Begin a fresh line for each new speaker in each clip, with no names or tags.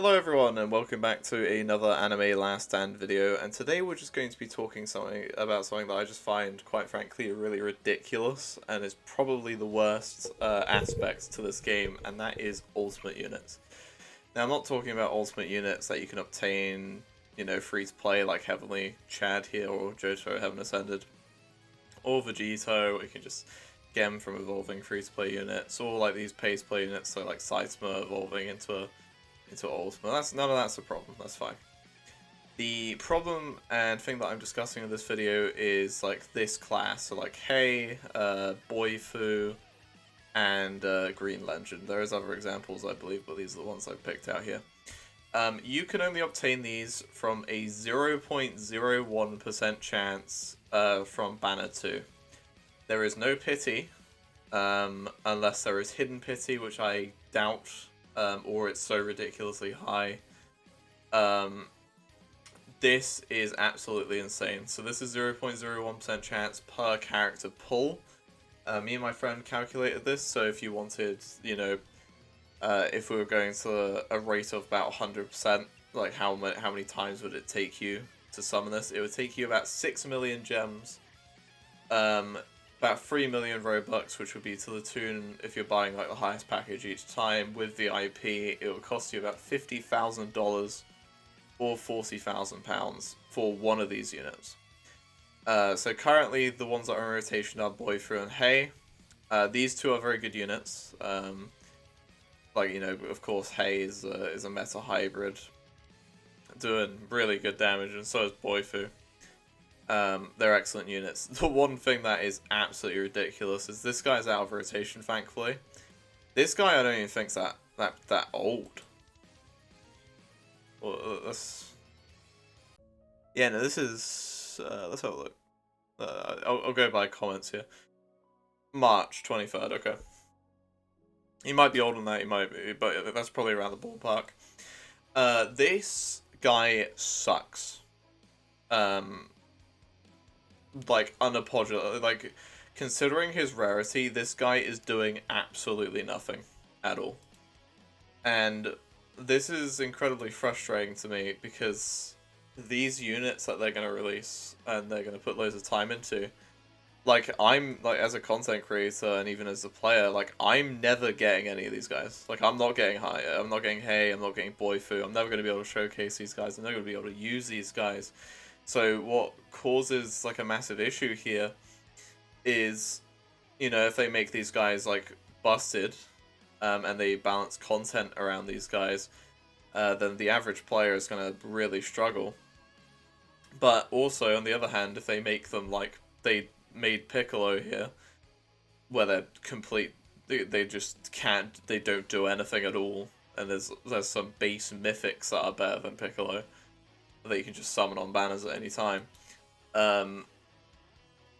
Hello everyone and welcome back to another Anime Last Stand video, and today we're just going to be talking about something that I just find, quite frankly, really ridiculous and is probably the worst aspect to this game, and that is ultimate units. Now I'm not talking about ultimate units that you can obtain, free to play like Heavenly Chad here or Johto Heaven Ascended, or Vegito, or you can just get them from evolving free to play units, or like these pay to play units, so like Saitama evolving into ultimate. None of that's a problem. That's fine. The problem and thing that I'm discussing in this video is like this class, so like Hei, Boifu, and Green Legend. There is other examples, I believe, but these are the ones I've picked out here. You can only obtain these from a 0.01% chance from Banner 2. There is no pity, unless there is hidden pity, which I doubt. Or it's so ridiculously high. This is absolutely insane. So this is 0.01% chance per character pull. Me and my friend calculated this, so if you wanted, if we were going to a rate of about 100%, like how many times would it take you to summon this? It would take you about 6 million gems, about 3 million Robux, which would be to the tune, if you're buying like the highest package each time with the IP, it would cost you about $50,000 or £40,000 for one of these units. So currently the ones that are in rotation are Boifu and Hei. These two are very good units. Of course Hei is a meta hybrid, doing really good damage, and so is Boifu. They're excellent units. The one thing that is absolutely ridiculous is this guy's out of rotation, thankfully. This guy I don't even think's that old. Well, yeah, no, this is... let's have a look. I'll go by comments here. March 23rd, okay. He might be older than that, he might be, but that's probably around the ballpark. This guy sucks. Unapologetic, considering his rarity, this guy is doing absolutely nothing at all. And this is incredibly frustrating to me because these units that they're going to release and they're going to put loads of time into, as a content creator and even as a player, I'm never getting any of these guys. I'm not getting I'm not getting Hei, I'm not getting Boifu, I'm never going to be able to showcase these guys, I'm never going to be able to use these guys. So what causes a massive issue here is, if they make these guys busted, and they balance content around these guys, then the average player is going to really struggle. But also, on the other hand, if they make them like they made Piccolo here, where they just can't, they don't do anything at all, and there's some base mythics that are better than Piccolo that you can just summon on banners at any time.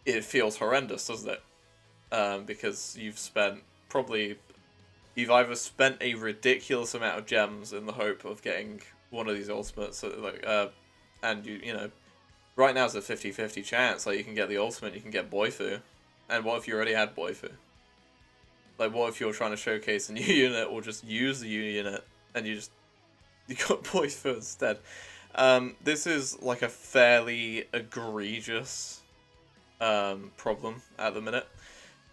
It feels horrendous, doesn't it? Because you've either spent a ridiculous amount of gems in the hope of getting one of these ultimates, and right now it's a 50-50 chance. You can get the ultimate, you can get Boifu, and what if you already had Boifu? What if you're trying to showcase a new unit or just use the unit and you got Boifu instead? This is a fairly egregious problem at the minute,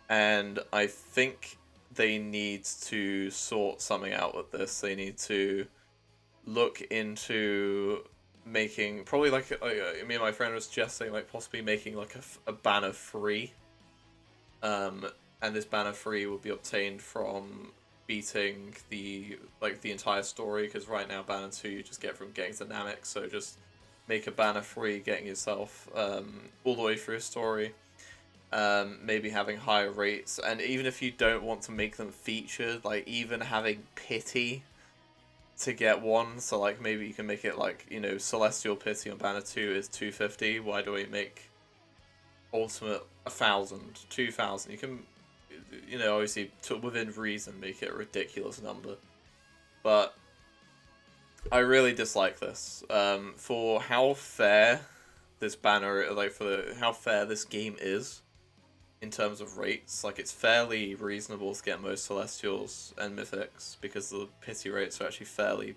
and I think they need to sort something out with this. They need to look into making, probably me and my friend were suggesting possibly making a banner free, and this banner free will be obtained from beating the entire story, because right now banner 2 you just get from getting dynamics, so just make a banner free, getting yourself all the way through a story, maybe having higher rates, and even if you don't want to make them featured, even having pity to get one, so maybe you can make it Celestial Pity on banner 2 is 250, why do we make ultimate 1,000, 2,000? You can, obviously, within reason, make it a ridiculous number. But I really dislike this. For how fair this banner, how fair this game is in terms of rates, it's fairly reasonable to get most Celestials and Mythics, because the pity rates are actually fairly